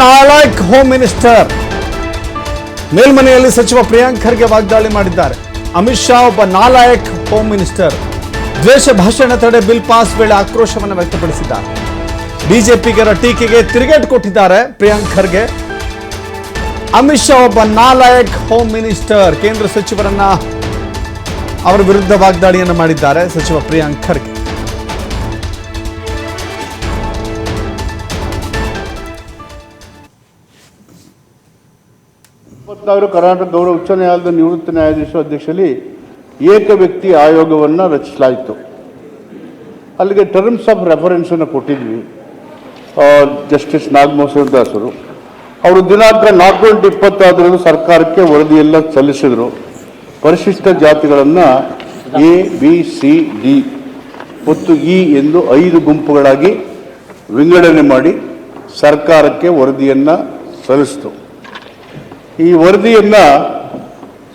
ನಾಲಾಯಕ್ home minister. ಮೇಲ್ಮನೆಯಲ್ಲಿ ಸಚಿವ ಪ್ರಿಯಾಂಕ್ ಖರ್ಗೆ ವಾಗ್ದಾಳಿ ಮಾಡಿದ್ದಾರೆ. ಅಮಿತ್ ಶಾ ಒಬ್ಬ ನಾಲಾಯಕ್ ಹೋಮ್ ಮಿನಿಸ್ಟರ್. ದ್ವೇಷ ಭಾಷಣ ತಡೆ ಬಿಲ್ ಪಾಸ್ ವೇಳೆ ಆಕ್ರೋಶವನ್ನು ವ್ಯಕ್ತಪಡಿಸಿದ್ದಾರೆ. ಬಿಜೆಪಿಗರ ಟೀಕೆಗೆ ತಿರುಗೇಟು ಕೊಟ್ಟಿದ್ದಾರೆ ಪ್ರಿಯಾಂಕ್ ಖರ್ಗೆ. ಅಮಿತ್ ಶಾ ಒಬ್ಬ ನಾಲಾಯಕ್ ಹೋಮ್ ಮಿನಿಸ್ಟರ್. ಕೇಂದ್ರ ಸಚಿವರನ್ನ ಅವರ ವಿರುದ್ಧ ವಾಗ್ದಾಳಿಯನ್ನು ಮಾಡಿದ್ದಾರೆ ಸಚಿವ ಪ್ರಿಯಾಂಕ್ ಖರ್ಗೆ. ಕರ್ನಾಟಕ ಗೌರವ ಉಚ್ಚ ನ್ಯಾಯಾಲಯದ ನಿವೃತ್ತ ನ್ಯಾಯಾಧೀಶ ಅಧ್ಯಕ್ಷರಲ್ಲಿ ಏಕ ವ್ಯಕ್ತಿ ಆಯೋಗವನ್ನು ರಚಿಸಲಾಯಿತು. ಅಲ್ಲಿಗೆ ಟರ್ಮ್ಸ್ ಆಫ್ ರೆಫರೆನ್ಸನ್ನು ಕೊಟ್ಟಿದ್ವಿ. ಜಸ್ಟಿಸ್ ನಾಗಮೋಹನ್ ದಾಸರು ಅವರು ದಿನಾಂಕ 4/20 ಸರ್ಕಾರಕ್ಕೆ ವರದಿಯೆಲ್ಲ ಸಲ್ಲಿಸಿದರು. ಪರಿಶಿಷ್ಟ ಜಾತಿಗಳನ್ನು ಎ, ಬಿ, ಸಿ, ಡಿ ಮತ್ತು ಇ ಎಂದು 5 ಗುಂಪುಗಳಾಗಿ ವಿಂಗಡಣೆ ಮಾಡಿ ಸರ್ಕಾರಕ್ಕೆ ವರದಿಯನ್ನು ಸಲ್ಲಿಸಿತು. ಈ ವರದಿಯನ್ನು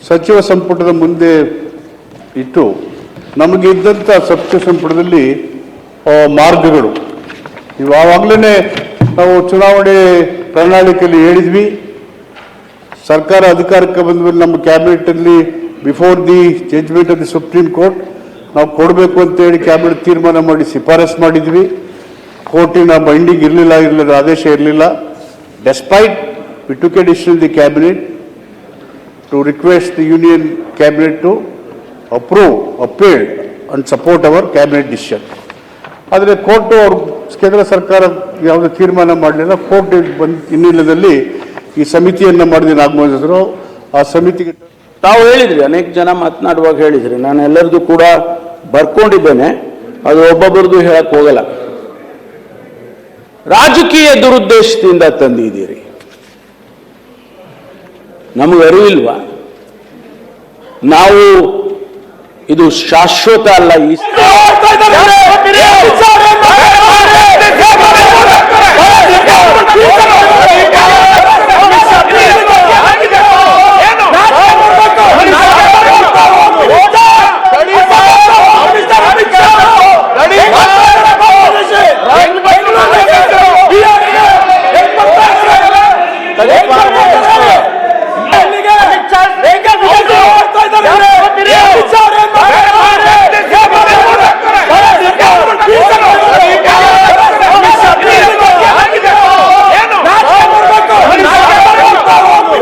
ಸಚಿವ ಸಂಪುಟದ ಮುಂದೆ ಇಟ್ಟು ನಮಗೆ ಇದ್ದಂಥ ಸಚಿವ ಸಂಪುಟದಲ್ಲಿ ಮಾರ್ಗಗಳು ಇವಾಗಲೇ ನಾವು ಚುನಾವಣೆ ಪ್ರಣಾಳಿಕೆಯಲ್ಲಿ ಹೇಳಿದ್ವಿ. ಸರ್ಕಾರ ಅಧಿಕಾರಕ್ಕೆ ಬಂದ ಮೇಲೆ ನಮ್ಮ ಕ್ಯಾಬಿನೆಟಲ್ಲಿ before the judgement of the supreme court ನಾವು ಕೊಡಬೇಕು ಅಂತೇಳಿ ಕ್ಯಾಬಿನೆಟ್ ತೀರ್ಮಾನ ಮಾಡಿ ಶಿಫಾರಸು ಮಾಡಿದ್ವಿ. ಕೋರ್ಟಿನ ಬೈಂಡಿಂಗ್ ಇರಲಿಲ್ಲ, ಆದೇಶ ಇರಲಿಲ್ಲ. Despite we took a decision in the cabinet to request the union cabinet to approve, appeal and support our cabinet decision. ಆದರೆ ಕೋರ್ಟ್ ಅವರು ಕೇಂದ್ರ ಸರ್ಕಾರ ಯಾವುದೇ ತೀರ್ಮಾನ ಮಾಡಲಿಲ್ಲ. ಕೋರ್ಟ್ ಬಂದ ಹಿನ್ನೆಲೆಯಲ್ಲಿ ಈ ಸಮಿತಿಯನ್ನು ಮಾಡಿದ ನಾಗಮೋಹನ್. ಆ ಸಮಿತಿಗೆ ತಾವು ಹೇಳಿದ್ರಿ, ಅನೇಕ ಜನ ಮಾತನಾಡುವಾಗ ಹೇಳಿದ್ರಿ, ನಾನು ಎಲ್ಲರದು ಕೂಡ ಬರ್ಕೊಂಡಿದ್ದೇನೆ, ಅದು ಒಬ್ಬೊಬ್ಬರದು ಹೇಳಕ್ ಹೋಗಲ್ಲ. ರಾಜಕೀಯ ದುರುದ್ದೇಶದಿಂದ ತಂದಿದ್ದೀರಿ, ನಮಗೆ ಅರಿವಿಲ್ವಾ? ನಾವು ಇದು ಶಾಶ್ವತ ಅಲ್ಲ. ಈ